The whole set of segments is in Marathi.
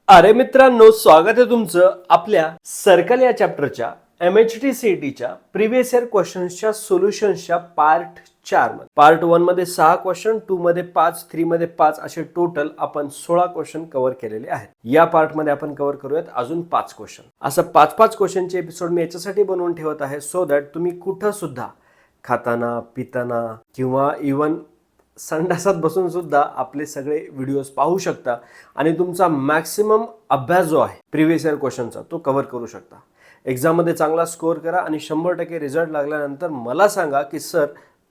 अरे मित्रांनो, स्वागत आहे तुमचं आपल्या सर्कल या चॅप्टरच्या MHTCETच्या प्रिव्हियस इयर क्वेश्चन्सच्या सोल्युशन्सच्या पार्ट 4 मध्ये. पार्ट 1 मध्ये 6 क्वेश्चन, 2 मध्ये 5, 3 मध्ये 5 असे टोटल आपण 16 क्वेश्चन कव्हर केलेले आहेत. या पार्ट मध्ये आपण कव्हर करूयात अजून 5 क्वेश्चन. असं 5-5 क्वेश्चनचे एपिसोड मी याच्यासाठी बनवून ठेवत आहे सो दॅट तुम्ही कुठं सुद्धा खाताना, पिताना किंवा इवन संडासात बसून सुद्धा आपले सगळे व्हिडिओज पाहू शकता आणि तुमचा मॅक्सिमम अभ्यास जो आहे प्रिव्हियस इयर क्वेश्चनचा तो कव्हर करू शकता. एक्झाममध्ये चांगला स्कोअर करा आणि 100% रिझल्ट लागल्यानंतर मला सांगा की सर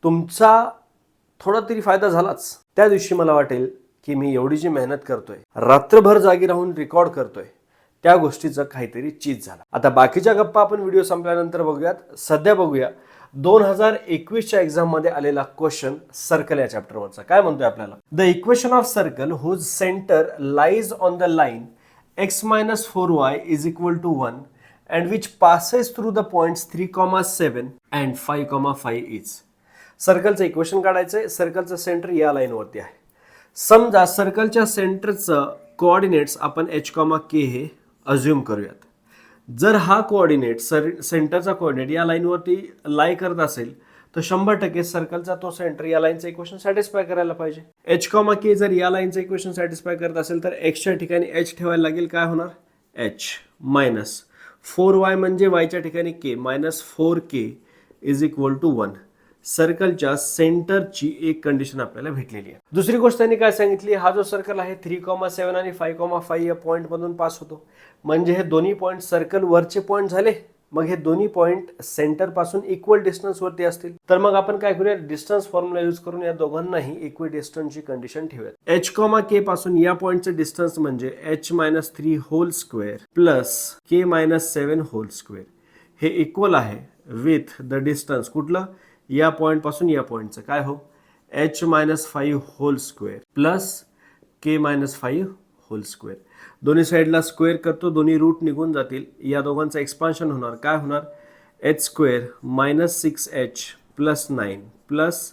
तुमचा थोडा तरी फायदा झालाच. त्या दिवशी मला वाटेल की मी एवढी जी मेहनत करतोय, रात्रभर जागी राहून रेकॉर्ड करतोय, त्या गोष्टीचं काहीतरी चीज झालं. आता बाकीच्या गप्पा आपण व्हिडिओ संपल्यानंतर बघूयात. सध्या बघूया 2021च्या एक्झाम मध्ये आलेला क्वेश्चन सर्कल या चॅप्टरवरचा. काय म्हणतोय आपल्याला? The equation of circle whose centre lies on the line x-4y is equal to 1 and which passes through the points 3,7 and 5,5 is. सर्कलचं इक्वेशन काढायचंय. सर्कलचं सेंटर या लाईनवरती आहे. समजा सर्कलच्या सेंटरचं कोऑर्डिनेट्स आपण h,k हे अज्युम करूयात. जर हा कोऑर्डिनेट सेंटरचा कोऑर्डिनेट या लाईनवरती लाय करत असेल तर 100% सर्कलचा तो सेंटर या लाईनचं इक्वेशन सॅटिस्फाय करायला पाहिजे. h,k जर या लाईनचं इक्वेशन सॅटिस्फाय करत असेल तर एक्सच्या ठिकाणी h ठेवायला लागेल. काय होणार? h मायनस 4y म्हणजे yच्या ठिकाणी k minus 4k is equal to 1. सर्कलच्या सेंटरची एक कंडिशन आपल्याला भेटलेली आहे. दुसरी गोष्ट त्यांनी काय सांगितली? हा जो सर्कल आहे 3,7 आणि 5,5 या पॉईंट मधून पास होतो. म्हणजे हे दोन्ही पॉईंट सर्कल वरचे पॉईंट झाले. मग हे दोन्ही पॉईंट सेंटर पासून इक्वल डिस्टन्स वरती असतील. तर मग आपण काय करूया? डिस्टन्स फॉर्म्युला यूज करून या दोघांनाही इक्वल डिस्टन्सची कंडिशन ठेवूयात. h,k पासून या पॉईंटचं डिस्टन्स म्हणजे h-3 whole square plus k-7 whole square. हे इक्वल आहे विथ द डिस्टन्स कुठलं? या पॉइंट पासून या पॉइंटचं. काय हो? h-5 whole square plus k-5 whole square. दोन्ही साईडला स्क्वेअर करतो, दोन्ही रूट निघून जातील. या दोघांचं एक्सपान्शन होणार. काय होणार? h square minus 6h plus 9 plus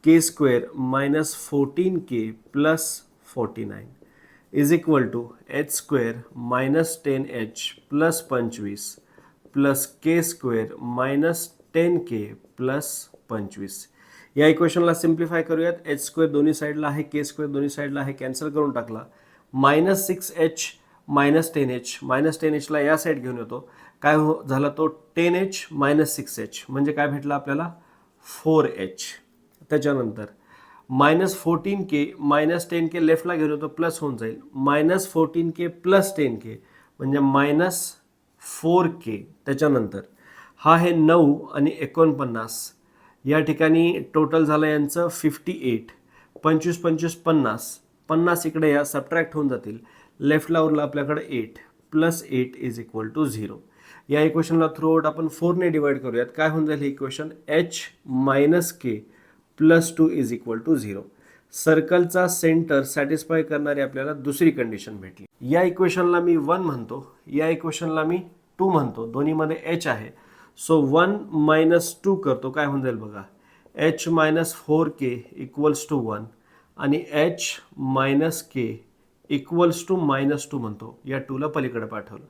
k square minus 14k plus 49 is equal to h square minus 10h plus 25 plus k square minus 10k plus 25. या इक्वेशनला सिम्प्लिफाय करूयात. h स्क्वेअर दोन्ही साईडला आहे, k स्क्वेअर दोन्ही साईडला आहे, कॅन्सल करून टाकला. Minus 6h minus 10h, minus 10hला या साईड घेऊन येतो. काय झाला तो? 10h मायनस 6h म्हणजे काय भेटलं आपल्याला? 4h. त्याच्यानंतर मायनस 14k मायनस 10k लेफ्टला घेऊन येतो, प्लस होऊन जाईल. मायनस 14k प्लस 10k म्हणजे मायनस 4k. त्याच्यानंतर हा आहे 9 आणि 49. या ठिकाणी टोटल झालं यांचं 58. 25 25 50. 50 इकडे या सबट्रॅक्ट होऊन जातील. लेफ्टला उरलं आपल्याकडे 8 प्लस 8 इज इक्वल टू 0. या इक्वेशनला थ्रू आउट आपण 4 ने डिवाइड करूयात. काय होऊन जाईल हे equation? h minus k plus 2 is equal to 0. सर्कलचा सेंटर सॅटिस्फाय करणारी आपल्याला दुसरी कंडिशन भेटली. या इक्वेशनला मी 1 म्हणतो, या इक्वेशनला मी 2 म्हणतो. दोन्हीमध्ये h आहे. सो 1 मायनस 2 करतो. काय होऊन जाईल बघा? h minus 4k equals to 1 आणि h minus k equals to minus 2 म्हणतो. या 2ला पलीकडे पाठवलं.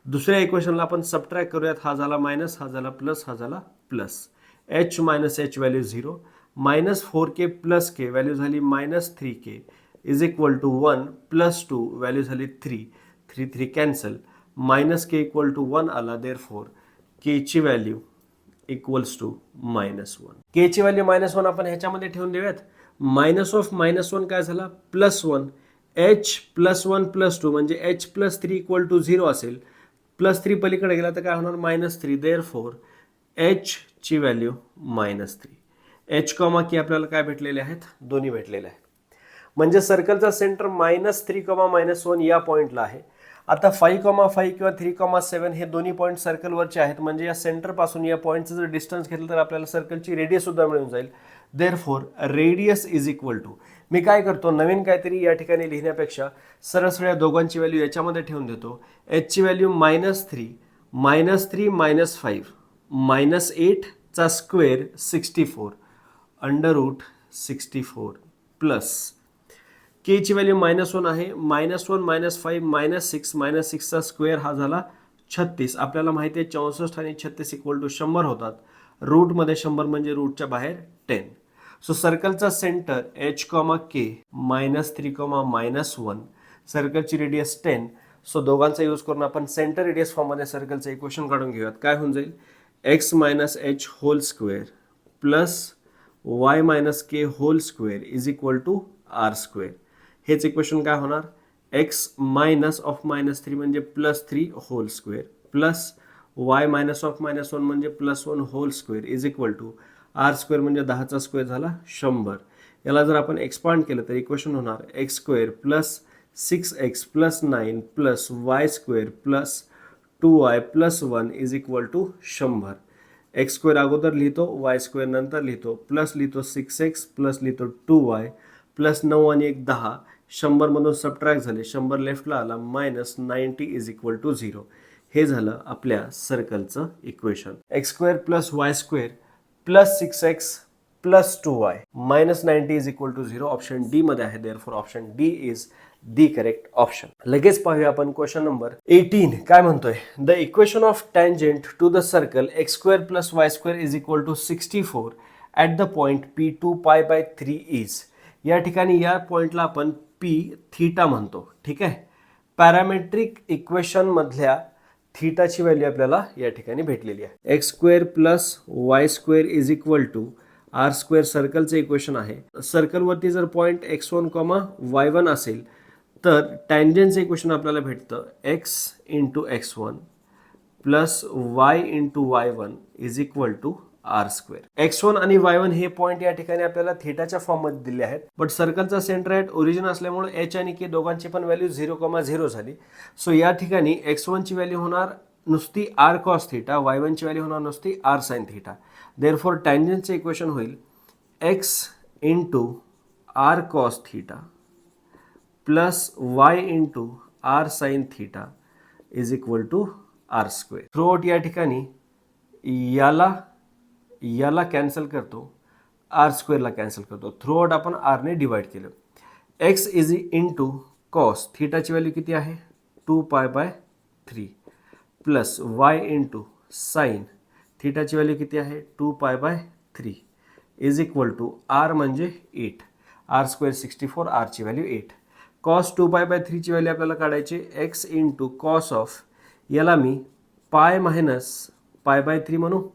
दुसऱ्या इक्वेशनला आपण सबट्रॅक्ट करूयात. हा झाला मायनस, हा झाला प्लस, हा झाला plus. h minus h value 0. Minus 4k plus k value झाली minus 3k is equal to 1 plus 2 value झाली 3. 3 cancel. Minus k equal to 1 आला. देअरफॉर k ची value equals to minus 1. k ची व्हॅल्यू मायनस 1 आपण ह्याच्यामध्ये ठेवून देऊयात. मायनस ऑफ मायनस 1 काय झाला? प्लस 1. h प्लस 1 प्लस 2 म्हणजे h प्लस 3 इक्वल टू 0 असेल. प्लस 3 पलीकडे गेला तर काय होणार? मायनस 3. देअरफॉर h ची व्हॅल्यू मायनस 3. h, k आपल्याला काय भेटलेले आहेत? दोन्ही भेटलेले आहेत. म्हणजे सर्कलचा सेंटर मायनस 3, मायनस 1 या पॉईंटला आहे. आता 5,5 किंवा 3,7 हे दोन्ही पॉईंट सर्कलवरचे आहेत. म्हणजे या सेंटर पासून या पॉईंटचं जर डिस्टन्स घेतलं तर आपल्याला सर्कलची रेडियस सुद्धा मिळून जाईल. Therefore radius is equal to, मी काय करतो, नवीन काहीतरी या ठिकाणी लिहिण्यापेक्षा सरळ सरळ दोघांची व्हॅल्यू याच्यामध्ये ठेवून देतो. h ची व्हॅल्यू मायनस 3 मायनस 5 मायनस 8 चा स्क्वेअर 64 अंडर रूट 64 प्लस के ची व्हॅल्यू -1 आहे, -1 -5 -6 -6चा स्क्वेअर हा झाला 36. आपल्याला माहिती आहे 64 आणि 36 इक्वल टू 100 होतात. रूटमध्ये 100 म्हणजे रूटच्या बाहेर 10. सो सर्कलचा सेंटर h, k -3, -1, सर्कलची रेडियस 10. सो दोघांचा यूज करून आपण सेंटर रेडियस फॉर्ममध्ये सर्कलचं इक्वेशन काढून घेऊयात. काय होऊन जाईल? x - h whole square plus y - k whole square is equal to r square. हेच इक्वेशन काय होणार? x -3 म्हणजे +3 होल स्क्वेअर प्लस y -1 म्हणजे +1 whole square is equal to r square म्हणजे 10चा स्क्वेअर झाला 100. याला जर आपण एक्सपांड केलं तर इक्वेशन होणार x square plus 6x plus 9 plus y square plus 2y plus 1 is equal to 100. X square अगोदर लिहितो, वाय स्क्वेअर नंतर लिहितो, प्लस लिहितो 6x प्लस लिहितो 2y प्लस 9 आणि 1 10. 100 मधून सबट्रॅक्ट झाले, 100 लेफ्टला आला, -90 इज इक्वल टू 0. हे झालं आपल्या सर्कलचं equation. X square plus y square plus 6x plus 2y -90 is equal to 0 option D मध्ये आहे. Therefore option D is the correct option. लगेच पाहूया आपण क्वेश्चन नंबर 18 काय म्हणतोय. The equation of tangent to the circle x square plus y square is equal to 64 at the point P2 π/3 is. या ठिकाणी या पॉइंटला आपण P थीटा म्हणतो. ठीक आहे. पॅरामेट्रिक इक्वेशन मधल्या थीटाची व्हॅल्यू आपल्याला या ठिकाणी भेटलेली आहे. X square plus y square is equal to R square सर्कलचं इक्वेशन आहे. सर्कलवरती जर पॉईंट x1, y1 असेल तर टँजेंटचं इक्वेशन आपल्याला भेटतं x into x1 plus y into y1 is equal to R square. x1 आणि y1 हे पॉईंट या ठिकाणी आपल्याला थीटाच्या फॉर्ममध्ये दिले आहेत. बट सर्कलचा सेंटर ॲट ओरिजिन असल्यामुळे h आणि k दोघांची पण व्हॅल्यू 0,0 झाली. सो या ठिकाणी x1 ची व्हॅल्यू होणार नुसती r cos थीटा, y1 ची व्हॅल्यू होणार नुसती r sin थीटा. देअरफॉर टँजेंटचे इक्वेशन होईल x into r cos theta plus y into r sin theta is equal to r square. Throughout या ठिकाणी याला कॅन्सल करतो, आर स्क्वेअरला कॅन्सल करतो. थ्रूआउट आपण आरने डिवाइड केलं. एक्स इज इंटू कॉस थीटाची व्हॅल्यू किती आहे 2 π/3 प्लस वाय इंटू साइन थीटाची व्हॅल्यू किती आहे 2 π/3 इज इक्वल टू आर म्हणजे 8. आर स्क्वेअर 64, आरची व्हॅल्यू 8. कॉस 2 π/3 ची व्हॅल्यू आपल्याला काढायची एक्स इंटू कॉस ऑफ, याला मी पाय मायनस π/3 म्हणू.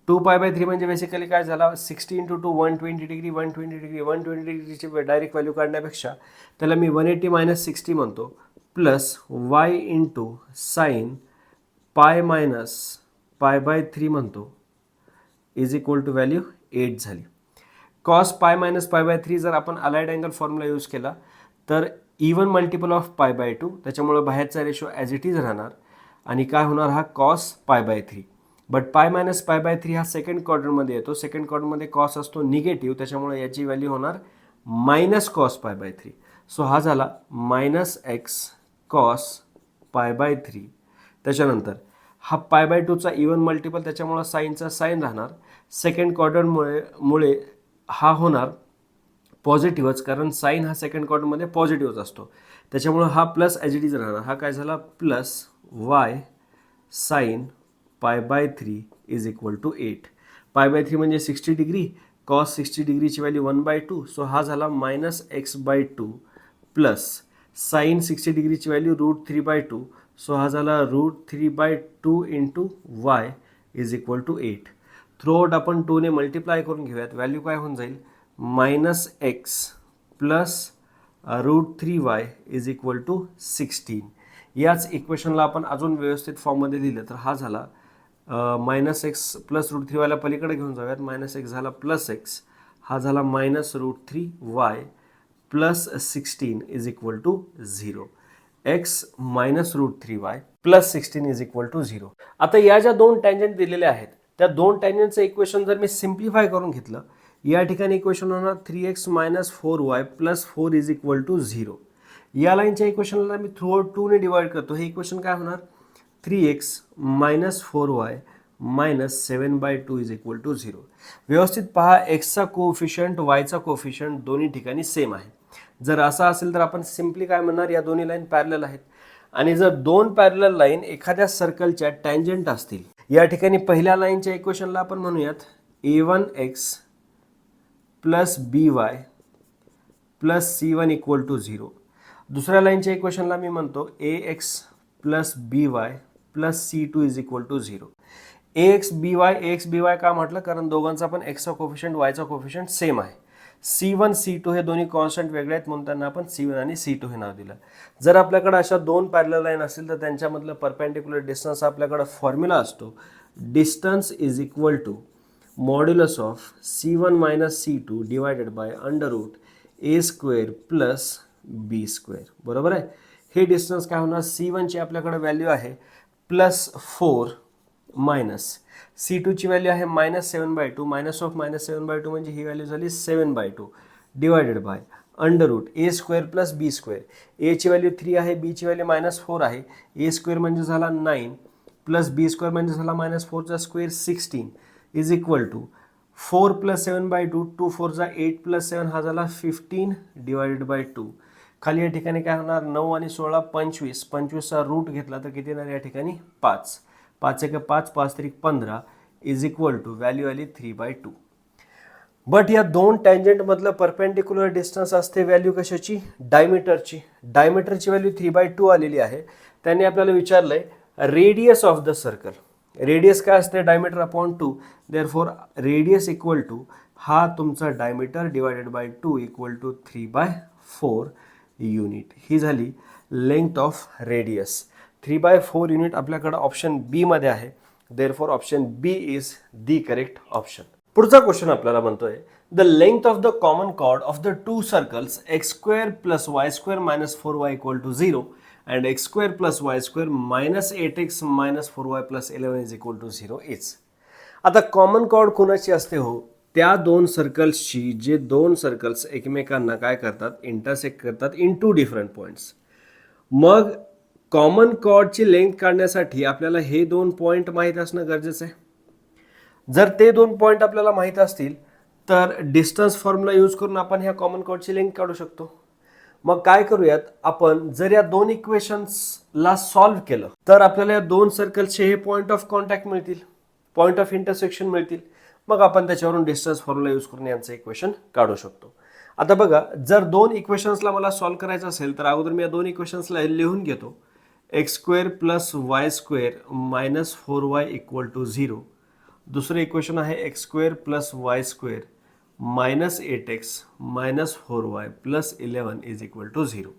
2 π/3 म्हणजे बेसिकली काय झाला 60 इंटू 2 120 डिग्री 120 डिग्रीची डायरेक्ट व्हॅल्यू काढण्यापेक्षा त्याला मी 180 मायनस 60 म्हणतो plus y into sine pi minus π/3 म्हणतो इज इक्वल टू व्हॅल्यू 8 झाली. कॉस पाय मायनस π/3 जर आपण अलाइड अँगल फॉर्म्युला यूज केला तर इवन मल्टिपल ऑफ π/2, त्याच्यामुळे बाहेरचा रेशो ॲज इट इज राहणार आणि काय होणार हा कॉस π/3. बट पाय मायनस π/3 हा सेकंड क्वाड्रंटमध्ये येतो. सेकंड क्वाड्रंटमध्ये कॉस असतो निगेटिव्ह, त्याच्यामुळे याची व्हॅल्यू होणार मायनस कॉस π/3. सो हा झाला मायनस एक्स कॉस π/3. त्याच्यानंतर हा π/2चा इवन मल्टिपल, त्याच्यामुळे साईनचा साईन राहणार. सेकंड क्वाड्रंटमुळे हा होणार पॉझिटिव्हच, कारण साईन हा सेकंड क्वाड्रंटमध्ये पॉझिटिव्हच असतो. त्याच्यामुळे हा प्लस ॲज इट इज राहणार. हा काय झाला plus y sine π/3 is equal to 8. π/3 म्हणजे 60 डिग्री, कॉस 60 डिग्रीची व्हॅल्यू 1/2. सो हा झाला मायनस x/2 प्लस साइन 60 डिग्रीची व्हॅल्यू √3/2. सो हा झाला √3/2 into y is equal to 8. Throughout आपण 2ने मल्टिप्लाय करून घेऊयात. व्हॅल्यू काय होऊन जाईल minus x plus √3y is equal to 16. याच इक्वेशनला आपण अजून व्यवस्थित फॉर्ममध्ये लिहिलं तर हा झाला मायनस एक्स प्लस √3yला पलीकडे घेऊन जाऊयात. मायनस एक्स झाला प्लस एक्स, हा झाला minus √3y plus 16 is equal to 0. X minus √3y plus 16 is equal to 0. आता या ज्या दोन टँजंट दिलेल्या आहेत त्या दोन टँजंटचं इक्वेशन जर मी सिम्प्लिफाय करून घेतलं, या ठिकाणी इक्वेशन होणार 3x minus 4y plus 4 is equal to 0. या लाईनच्या इक्वेशनला मी थ्रूआउट 2ने डिवाइड करतो. हे इक्वेशन काय होणार 3x minus 4y minus 7/2 is equal to 0. व्यवस्थित पहा, एक्सचा कोफिशियंट वायचा कोफिशियंट दोन्ही ठिकाणी सेम आहे. जर असं असेल तर आपण सिम्पली काय म्हणणार, या दोन्ही लाईन पॅरलल आहेत. आणि जर दोन पॅरलल लाईन एखाद्या सर्कलच्या टँजंट असतील, या ठिकाणी पहिल्या लाईनच्या इक्वेशनला आपण म्हणूयात a1x plus by plus c1 equal to 0. दुसऱ्या लाईनच्या इक्वेशनला मी म्हणतो ax plus by plus c2 is equal to 0. ax by का म्हटलं, कारण दोघांचा पण x चा कोफिशियंट y चा कोफिशियंट सेम आहे. c1 c2 हे दोन्ही कॉन्स्टंट वेगळे आहेत म्हणून त्यांना आपण c1 आणि c2 हे नाव दिलं. जर आपल्याकडे अशा दोन पॅरलल लाईन असतील तर त्यांच्यामधलं परपेंडिक्युलर डिस्टन्स आपल्याकडे फॉर्म्युला असतो, distance is equal to modulus of c1 minus c2 divided by under root a square plus b square. बरोबर आहे. हे डिस्टन्स काय होणार, c1 ची आपल्याकडे व्हॅल्यू आहे +4 मायनस c2 ची व्हॅल्यू आहे -7/2. मायनस ऑफ -7/2 म्हणजे ही व्हॅल्यू झाली 7/2 divided by under root a square plus b square. a ची व्हॅल्यू 3 आहे, b ची व्हॅल्यू -4 आहे. a स्क्वेअर म्हणजे झाला 9 प्लस b स्क्वेअर म्हणजे झाला -4 चा square 16 is equal to 4 plus 7/2, 2 4 जा 8 प्लस 7 हा झाला 15 डिवायडेड बाय 2. खाली या ठिकाणी काय होणार, 9 आणि 16 25, 25चा रूट घेतला तर किती येणार या ठिकाणी 5. 5 1 5, 5 3 15 इज इक्वल टू व्हॅल्यू आली 3/2. बट या दोन टँजंट मधलं परपेंडिक्युलर डिस्टन्स असते व्हॅल्यू कशाची, डायमीटरची. डायमीटरची व्हॅल्यू 3/2 आलेली आहे. त्यांनी आपल्याला विचारलंय radius of the circle. Radius काय असते, diameter upon 2. Therefore radius equal to हा तुमचा diameter divided by 2 equal to 3/4 unit. ही झाली लेंथ ऑफ रेडियस. 3/4 युनिट आपल्याकडे ऑप्शन बी मध्ये आहे. Therefore option B is the correct option. पुढचा क्वेश्चन आपल्याला म्हणतोय the length of the common chord of the two circles x² plus y² minus 4y equal to 0 and x² plus y² minus 8x minus 4y plus 11 is equal to 0 is. आता कॉमन कॉर्ड कोणाची असते हो, त्या दोन सर्कल्सची जे दोन सर्कल्स एकमेकांना काय करतात, इंटरसेक्ट करतात इन टू डिफरंट पॉईंट्स. मग कॉमन कॉर्डची लेंथ काढण्यासाठी आपल्याला हे दोन पॉईंट माहीत असणं गरजेचं आहे. जर ते दोन पॉईंट आपल्याला माहीत असतील तर डिस्टन्स फॉर्म्युला यूज करून आपण ह्या कॉमन कॉर्डची लेंथ काढू शकतो. मग काय करूयात आपण, जर या दोन इक्वेशन्सला सॉल्व्ह केलं तर आपल्याला या दोन सर्कल्सचे हे पॉईंट ऑफ कॉन्टॅक्ट मिळतील, पॉईंट ऑफ इंटरसेक्शन मिळतील. मग आपण त्याच्यावरून डिस्टन्स फॉर्म्युला यूज करून यांचं इक्वेशन काढू शकतो. आता बघा, जर दोन इक्वेशन्सला मला सॉल्व्ह करायचं असेल तर अगोदर मी या दोन इक्वेशन्सला लिहून घेतो. x² plus y² minus 4y equal to 0. दुसरं इक्वेशन आहे x² plus y² minus 8x minus 4y plus 11 is equal to 0.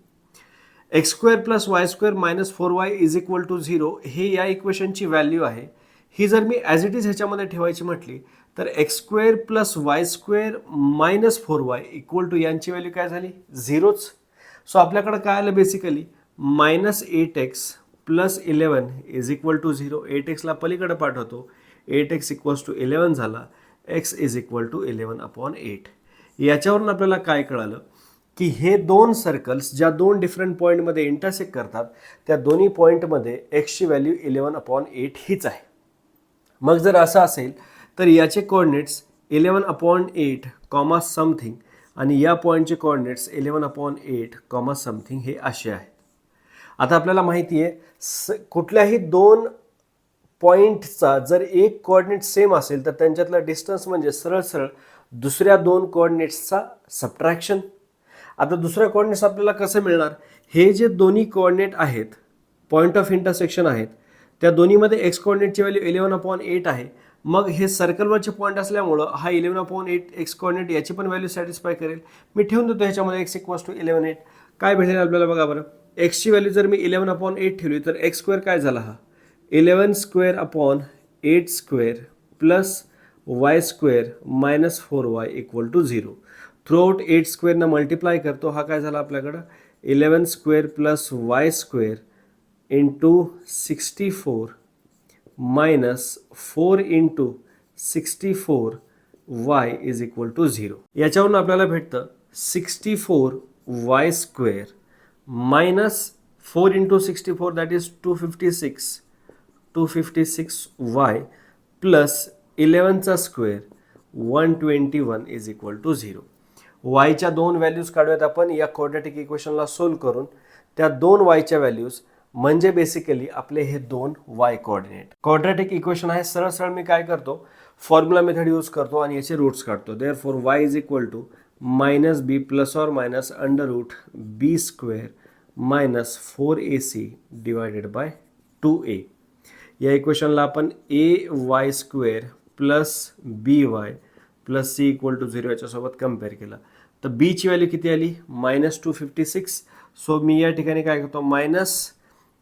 x² plus y² minus 4y is equal to 0 हे या इक्वेशनची व्हॅल्यू आहे. ही जर मी ॲज इट इज ह्याच्यामध्ये ठेवायची म्हटली तर x² plus y² minus 4y equal to यांची व्हॅल्यू काय झाली, 0च. सो आपल्याकडे काय आलं basically, minus 8x plus 11 is equal to 0. 8xला पलीकडे पाठवतो, 8x इक्वल्स टू 11 झाला. x is equal to 11/8. याच्यावरून आपल्याला काय कळालं की हे दोन सर्कल्स ज्या दोन डिफरंट पॉईंटमध्ये इंटरसेक्ट करतात त्या दोन्ही पॉईंटमध्ये एक्सची व्हॅल्यू 11/8 हीच आहे. मग जर असं असेल तर याचे कोऑर्डिनेट्स 11/8 कॉमा समथिंग आणि या पॉईंटचे कोऑर्डिनेट्स 11/8 कॉमा समथिंग हे असे आहेत. आता आपल्याला माहिती आहे कुठल्याही दोन पॉईंटचा जर एक कोऑर्डिनेट सेम असेल तर त्यांच्यातला डिस्टन्स म्हणजे सरळ सरळ दुसऱ्या दोन कोऑर्डिनेट्सचा सबट्रॅक्शन. आता दुसऱ्या कोऑर्डिनेट्स आपल्याला कसं मिळणार, हे जे दोन्ही कोऑर्डिनेट आहेत पॉईंट ऑफ इंटरसेक्शन आहेत त्या दोन्हीमध्ये एक्स कोऑर्डिनेटची व्हॅल्यू 11/8 आहे. मग हे सर्कलवरचे पॉईंट असल्यामुळं हा 11/8 एक्स कोऑर्डिनेट याची पण व्हॅल्यू सॅटिस्फाय करेल. मी ठेवून देतो ह्याच्यामध्ये एक्स इक्वल्स टू 11/8. काय भेटेल आपल्याला बघा बरं, एक्सची व्हॅल्यू जर मी 11/8 ठेवली तर एक्स स्क्वेअर काय झाला, हा 11² plus y² minus 4y equal to 0. Throughout 8² multiply करतो, हा काय झाला आपल्याकडं 11² plus y² into 64 minus 4 into 64y is equal to 0. याच्यावरून आपल्याला भेटतं 64y² minus 4 into 64 that is 256y plus 11चा स्क्वेअर 121 इज इक्वल टू 0. वायच्या दोन व्हॅल्यूज काढूयात आपण या क्वाड्रॅटिक इक्वेशनला सोल्व करून. त्या दोन वायच्या व्हॅल्यूज म्हणजे बेसिकली आपले हे दोन वाय कोऑर्डिनेट. क्वाड्रॅटिक इक्वेशन आहे, सरळ सरळ मी काय करतो, फॉर्म्युला मेथड यूज करतो आणि याचे रूट्स काढतो. Therefore y is equal to -b plus or minus √b square minus 4ac divided by 2a. या इक्वेशनला आपण ay square plus by plus c equal to 0 याच्यासोबत कम्पेअर केला तर b ची व्हॅल्यू किती आली -256. सो मी या ठिकाणी काय करतो, मायनस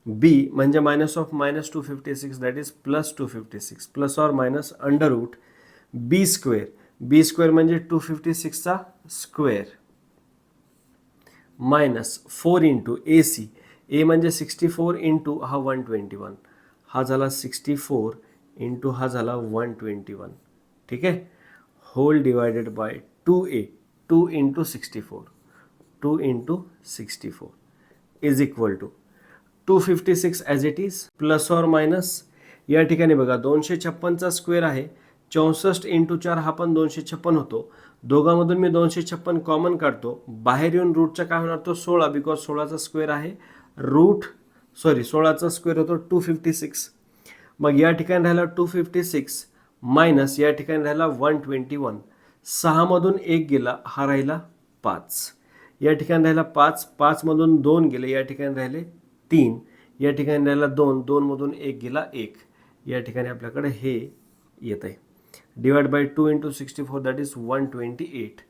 b म्हणजे -256 that is +256 plus or minus √b square. b square म्हणजे 256 चा square minus 4 into ac. a म्हणजे 64 इंटू हा 121, हा झाला 64 इंटू हा झाला 121. ठीक आहे, whole divided by 2a, 2 into 64, 2 into 64 is equal to 256 as it is plus or minus. या ठिकाणी बघा 256चा स्क्वेअर आहे, 64 इंटू 4 हा पण 256 होतो. दोघांमधून मी 256 कॉमन काढतो, बाहेर येऊन रूटचा काय होणार तो 16, बिकॉज 16चा स्क्वेअर आहे, 16चा स्क्वेअर होतो 256. मग या ठिकाणी राहिला 256 मायनस या ठिकाणी राहिला 121. 6 मधून 1 गेला, हा राहिला 5. या ठिकाणी राहिला 5, 5 मधून 2 गेले, या ठिकाणी राहिले 3. या ठिकाणी राहिला 2, 2 मधून 1 गेला 1. या ठिकाणी आपल्याकडे हे येत आहे. Divide by 2 into 64 that is 128.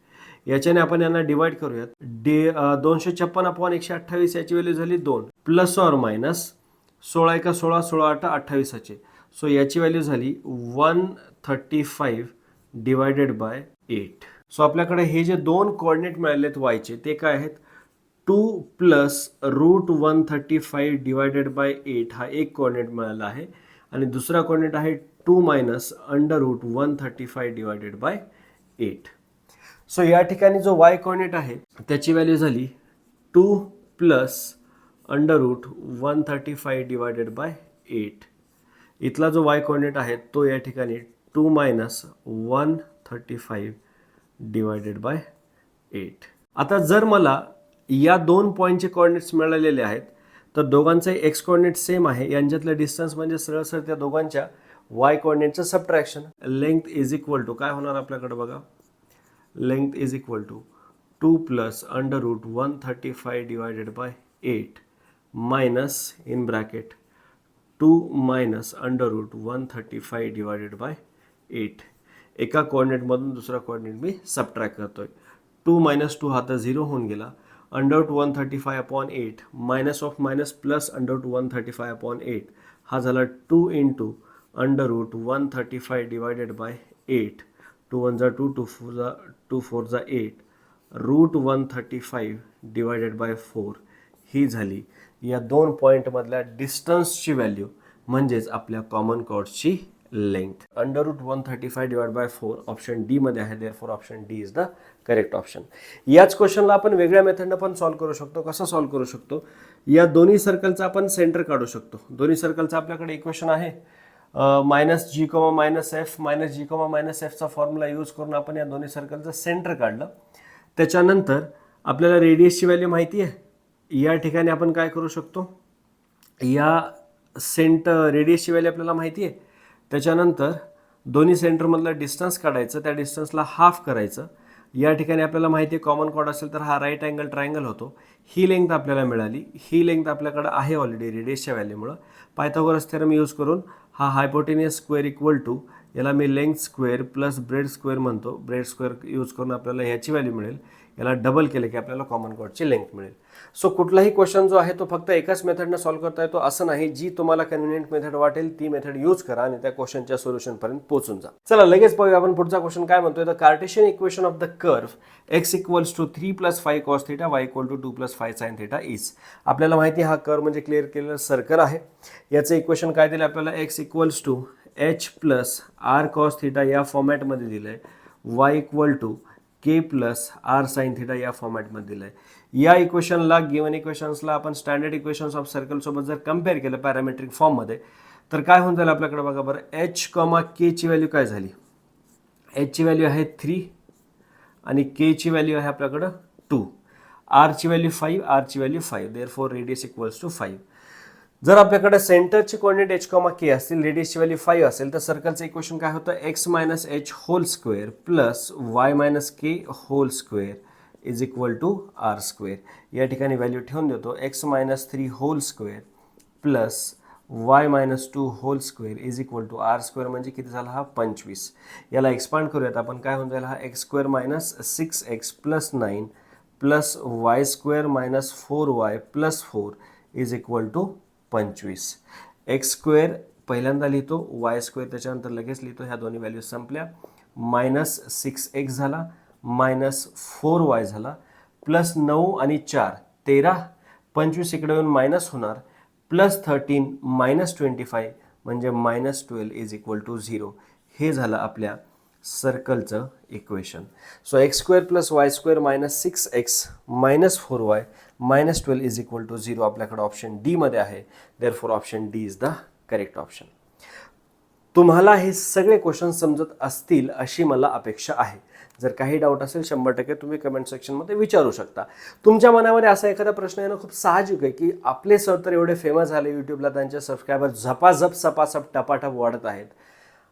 याच्याने आपण यांना डिवाइड करूयात. 256 अपॉन 128 याची व्हॅल्यू झाली 2 प्लस ऑर मायनस 16 एका 16, 16 8 28. सो याची व्हॅल्यू झाली 135 डिवायडेड बाय 8. सो आपल्याकडे हे जे दोन कोऑर्डिनेट मिळालेत वायचे ते काय आहेत, 2 प्लस √135 डिवायडेड बाय 8 हा एक कोऑर्डिनेट मिळाला आहे आणि दुसरा कोऑर्डिनेट आहे 2 मायनस √135 डिवायडेड बाय 8. सो या ठिकाणी जो वाय कोऑर्डिनेट आहे त्याची व्हॅल्यू झाली 2 प्लस √135 डिवायडेड बाय 8. इथला जो वाय कोऑर्डिनेट आहे तो या ठिकाणी 2 मायनस 135 डिवायडेड बाय 8. आता जर मला या दोन पॉईंटचे कोऑर्डिनेट्स मिळालेले आहेत तर दोघांचे एक्स कोऑर्डिनेट सेम आहे, यांच्यातलं डिस्टन्स म्हणजे सरळ सरळ त्या दोघांच्या वाय कोऑर्डिनेटचं subtraction. Length is equal to काय होणार आपल्याकडे बघा, length is equal to 2 plus √135 divided by 8 minus in bracket 2 minus √135 divided by 8. एका कोऑर्डिनेटमधून दुसरा कोऑर्डिनेट मी सबट्रॅक्ट करतोय. 2 मायनस 2 हा तर 0 होऊन गेला, √135 upon 8 minus of minus plus √135 upon 8 हा झाला 2 इंटू √135 डिवायडेड बाय 8. 2 1 जा 2, 2 4 जा 8 √135 डिवायडेड बाय 4 ही झाली या दोन पॉईंटमधल्या डिस्टन्सची व्हॅल्यू म्हणजेच आपल्या कॉमन कॉर्डची length. √135 divide by 4 option D मध्ये आहे, therefore option D is the correct option. याच क्वेश्चनला आपण वेगळ्या मेथडनं पण सॉल्व्ह करू शकतो. कसं सॉल्व्ह करू शकतो, या दोन्ही सर्कलचा आपण सेंटर काढू शकतो. दोन्ही सर्कलचा आपल्याकडे इक्वेशन आहे -g, -f, -g, -fचा फॉर्म्युला यूज करून आपण या दोन्ही सर्कलचं सेंटर काढलं. त्याच्यानंतर आपल्याला रेडियसची व्हॅल्यू माहिती आहे, या ठिकाणी आपण काय करू शकतो, या रेडियसची व्हॅल्यू आपल्याला माहिती आहे. त्याच्यानंतर दोन्ही सेंटरमधला डिस्टन्स काढायचं, त्या डिस्टन्सला हाफ करायचं. या ठिकाणी आपल्याला माहिती आहे कॉमन कॉर्ड असेल तर हा राईट अँगल ट्रायंगल होतो. ही लेंथ आपल्याला मिळाली, ही लेंथ आपल्याकडे आहे ऑलरेडी रेडियसच्या व्हॅल्यूमुळं. पायथागोरस थेरम यूज करून हा हायपोटेनियस स्क्वेअर इक्वल टू, याला मी length square plus breadth square म्हणतो, ब्रेड स्क्वेअर यूज करून आपल्याला ह्याची व्हॅल्यू मिळेल. याला डबल केलं की आपल्याला कॉमन कॉर्डची लेंथ मिळेल. सो कुठलाही क्वेश्चन जो आहे तो फक्त एकाच मेथडनं सॉल्व्ह करता येतो असं नाही. जी तुम्हाला कन्व्हिनियंट मेथड वाटेल ती मेथड यूज करा आणि त्या क्वेश्चनच्या सोल्युशनपर्यंत पोहोचून जा. चला लगेच पाहूया आपण पुढचा क्वेश्चन काय म्हणतोय. The Cartesian equation of the curve x equals to 3 + 5 cos θ y equal to 2 + 5 sin θ is. आपल्याला माहिती आहे हा कर्व म्हणजे क्लिअर केलेलं सर्कल आहे. याचं इक्वेशन काय दिलं आपल्याला, x equals to h + r cos θ या फॉर्मॅटमध्ये दिलंय, y equal to k + r sin θ या फॉर्मॅटमध्ये दिलंय. या इक्वेशनला गिवन इक्वेशन्सला आपण स्टँडर्ड इक्वेशन्स ऑफ सर्कल सोबत जर कम्पेअर केलं पॅरामेट्रिक फॉर्ममध्ये तर काय होऊन जाईल आपल्याकडे बघा बरं, h, k ची व्हॅल्यू काय झाली, h ची व्हॅल्यू आहे 3 आणि के ची व्हॅल्यू आहे आपल्याकडं 2, आर ची व्हॅल्यू 5, आर ची value 5, therefore radius equals to 5. जर आपल्याकडे सेंटरचे कोऑर्डिनेट एच कॉमा के असतील, रेडियसची व्हॅल्यू 5 असेल, तर सर्कलचं इक्वेशन काय होतं, x minus H whole square plus y minus K whole square is equal to R square. या ठिकाणी व्हॅल्यू ठेवून देतो, x minus 3 whole square plus y minus 2 whole square is equal to R square. म्हणजे किती झाला हा 25. याला एक्सपांड करूयात आपण, काय होऊन जाईल हा x square minus 6x plus 9 plus y square minus 4y plus 4 is equal to 25. X square पहिल्यांदा लिहितो, वाय स्क्वेअर त्याच्यानंतर लगेच लिहितो, ह्या दोन्ही व्हॅल्यू संपल्या. मायनस 6x झाला, मायनस 4y झाला, प्लस 9 आणि 4 13, 25 इकडे येऊन मायनस होणार, प्लस 13 मायनस 25 म्हणजे मायनस 12 इज इक्वल टू 0. हे झालं आपल्या सर्कलचं equation. So x square plus y square minus 6x minus 4y minus 12 is equal to 0 आपल्याकडे ऑप्शन डी मध्ये आहे. Therefore option D is the correct option. तुम्हाला हे सगळे क्वेश्चन समजत असतील अशी मला अपेक्षा आहे. जर काही डाऊट असेल 100% तुम्ही कमेंट सेक्शनमध्ये विचारू शकता. तुमच्या मनामध्ये असा एखादा प्रश्न येणं खूप साहजिक आहे की आपले सर तर एवढे फेमस झाले यूट्यूबला, त्यांचे सबस्क्रायबर झपाझप सपासप टपाटप वाढत आहेत.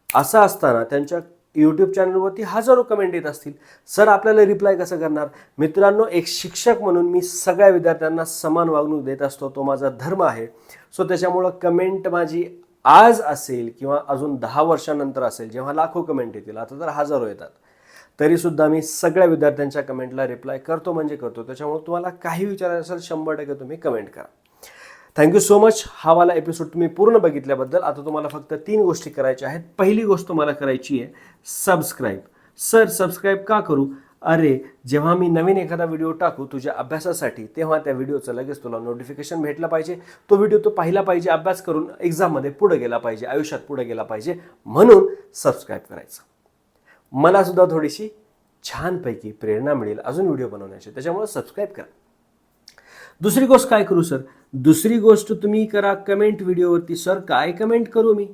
असं असताना त्यांच्या यूट्यूब चॅनलवरती हजारो कमेंट येत असतील, सर आपल्याला रिप्लाय कसं करणार? मित्रांनो, एक शिक्षक म्हणून मी सगळ्या विद्यार्थ्यांना समान वागणूक देत असतो, तो माझा धर्म आहे. सो त्याच्यामुळं कमेंट माझी आज असेल किंवा अजून 10 वर्षानंतर असेल, जेव्हा लाखो कमेंट येतील, आता तर हजारो येतात, तरीसुद्धा मी सगळ्या विद्यार्थ्यांच्या कमेंटला रिप्लाय करतो म्हणजे करतो. त्याच्यामुळे तुम्हाला काही विचारायचं असेल 100% तुम्ही कमेंट करा. Thank you so much. हा वाला एपिसोड तुम्ही पूर्ण बघितल्याबद्दल. आता तुम्हाला फक्त 3 गोष्टी करायच्या आहेत. पहिली गोष्ट तुम्हाला करायची आहे सबस्क्राईब. सर सबस्क्राईब का करू? अरे, जेव्हा मी नवीन एखादा व्हिडिओ टाकू तुझ्या अभ्यासासाठी, तेव्हा त्या व्हिडिओचं लगेच तुला नोटिफिकेशन भेटलं पाहिजे. तो व्हिडिओ तू पाहिला पाहिजे, अभ्यास करून एक्झाममध्ये पुढे गेला पाहिजे, आयुष्यात पुढे गेला पाहिजे, म्हणून सबस्क्राईब करायचं. मला सुद्धा थोडीशी छानपैकी प्रेरणा मिळेल अजून व्हिडिओ बनवण्याची. त्याच्यामुळे सबस्क्राईब करा. दुसरी गोष्ट काय करू सर? दुसरी गोष्ट तुम्ही करा कमेंट व्हिडिओवरती. सर काय कमेंट करू मी?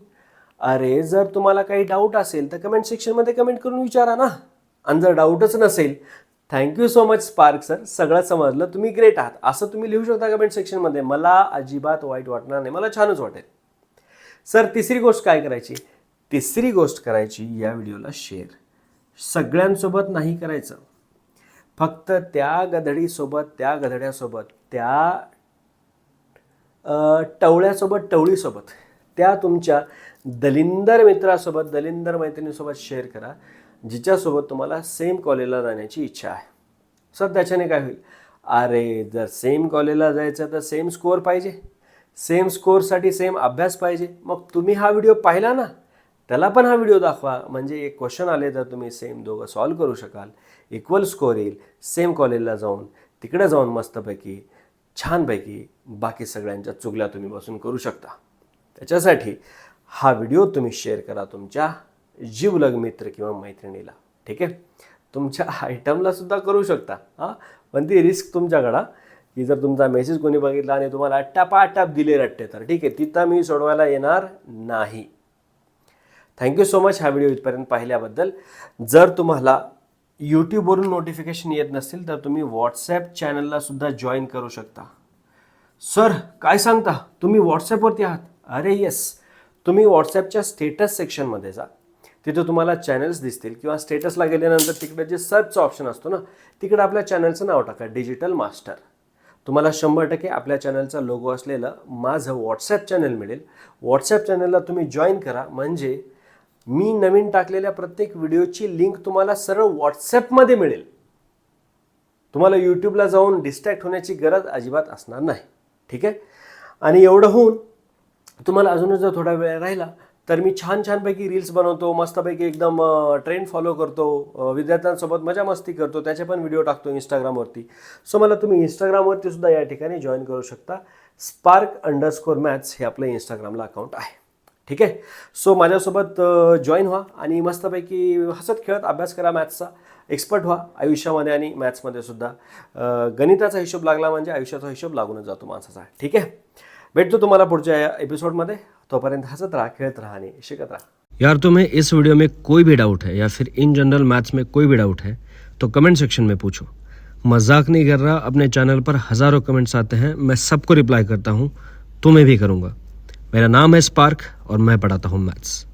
अरे, जर तुम्हाला काही डाऊट असेल तर कमेंट सेक्शनमध्ये कमेंट करून विचारा ना. आणि जर डाऊटच नसेल, thank you so much spark sir, सगळं समजलं, तुम्ही ग्रेट आहात, असं तुम्ही लिहू शकता कमेंट सेक्शनमध्ये. मला अजिबात वाईट वाटणार नाही, मला छानच वाटेल. सर तिसरी गोष्ट काय करायची? तिसरी गोष्ट करायची, या व्हिडिओला शेअर. सगळ्यांसोबत नाही करायचं, फक्त त्या गधडीसोबत, त्या गधड्यासोबत, त्या टवळ्यासोबत, टवळीसोबत, त्या तुमच्या दलिंदर मित्रासोबत, दलिंदर मैत्रिणीसोबत शेअर करा, जिच्यासोबत तुम्हाला सेम कॉलेजला जाण्याची इच्छा आहे. सर त्याच्याने काय होईल? अरे, जर सेम कॉलेजला जायचं तर सेम स्कोअर पाहिजे, सेम स्कोअरसाठी सेम अभ्यास पाहिजे. मग तुम्ही हा व्हिडिओ पाहिला ना, त्याला पण हा व्हिडिओ दाखवा, म्हणजे एक क्वेश्चन आले तर तुम्ही सेम दोघं सॉल्व करू शकाल, इक्वल स्कोअर येईल. सेम कॉलेजला जाऊन, तिकडे जाऊन मस्तपैकी छानपैकी बाकी सगळ्यांच्या चुगल्या तुम्ही बसून करू शकता. त्याच्यासाठी हा व्हिडिओ तुम्ही शेअर करा तुमच्या जीवलग मित्र किंवा मैत्रिणीला. ठीक आहे, तुमच्या आयटमला सुद्धा करू शकता. हां, पण ती रिस्क तुमच्याकडं, की जर तुमचा मेसेज कोणी बघितला आणि तुम्हाला टपाटप दिले रट्टे, तर ठीक आहे, तिथं मी सोडवायला येणार नाही. थँक्यू सो मच हा व्हिडिओ इथपर्यंत पाहिल्याबद्दल. जर तुम्हाला यूट्यूबवरून नोटिफिकेशन येत नसतील तर तुम्ही व्हॉट्सॲप चॅनलला सुद्धा जॉईन करू शकता. सर काय सांगता, तुम्ही व्हॉट्सॲपवरती आहात? अरे येस, तुम्ही व्हॉट्सॲपच्या स्टेटस सेक्शनमध्ये जा, तिथं तुम्हाला चॅनल्स दिसतील, किंवा स्टेटसला गेल्यानंतर तिकडे जे सर्चचा ऑप्शन असतो ना, तिकडे आपल्या चॅनलचं नाव टाका, डिजिटल मास्टर. तुम्हाला 100% आपल्या चॅनलचा लोगो असलेलं माझं व्हॉट्सॲप चॅनल मिळेल. व्हॉट्सॲप चॅनलला तुम्ही जॉईन करा, म्हणजे मी नवीन टाकलेल्या प्रत्येक व्हिडिओची लिंक तुम्हाला सरळ व्हॉट्सॲपमध्ये मिळेल. तुम्हाला यूट्यूबला जाऊन डिस्ट्रॅक्ट होण्याची गरज अजिबात असणार नाही. ठीक आहे, आणि एवढं होऊन तुम्हाला अजूनच जर थोडा वेळ राहिला तर मी छानपैकी रील्स बनवतो, मस्तपैकी एकदम ट्रेंड फॉलो करतो, विद्यार्थ्यांसोबत मजा मस्ती करतो, त्याचे पण व्हिडिओ टाकतो इंस्टाग्रामवरती. सो मला तुम्ही इंस्टाग्रामवरती सुद्धा या ठिकाणी जॉईन करू शकता. spark_maths हे आपलं इंस्टाग्रामला अकाउंट आहे. ठीक आहे, सो माझ्यासोबत जॉईन व्हा आणि मस्तपैकी हसत खेळत अभ्यास करा, मॅथ्सचा एक्सपर्ट व्हा आयुष्यामध्ये आणि मॅथ्समध्ये सुद्धा. गणिताचा हिशोब लागला म्हणजे आयुष्याचा हिशोब लागूनच जातो माणसाचा. ठीक आहे, भेटतो तुम्हाला पुढच्या एपिसोडमध्ये. तोपर्यंत हसत राहा, खेळत राहा आणि शिकत राहा. यार, तुम्हें इस वीडियो में कोई भी डाउट है या फिर इन जनरल मैथ्स में कोई भी डाउट है तो कमेंट सेक्शन में पूछो। मजाक नहीं कर रहा, अपने चैनल पर हज़ारों कमेंट्स आते हैं, मैं सबको रिप्लाई करता हूँ, तुम्हें भी करूँगा। मेरा नाम है स्पार्क और मैं पढ़ाता हूँ मैथ्स।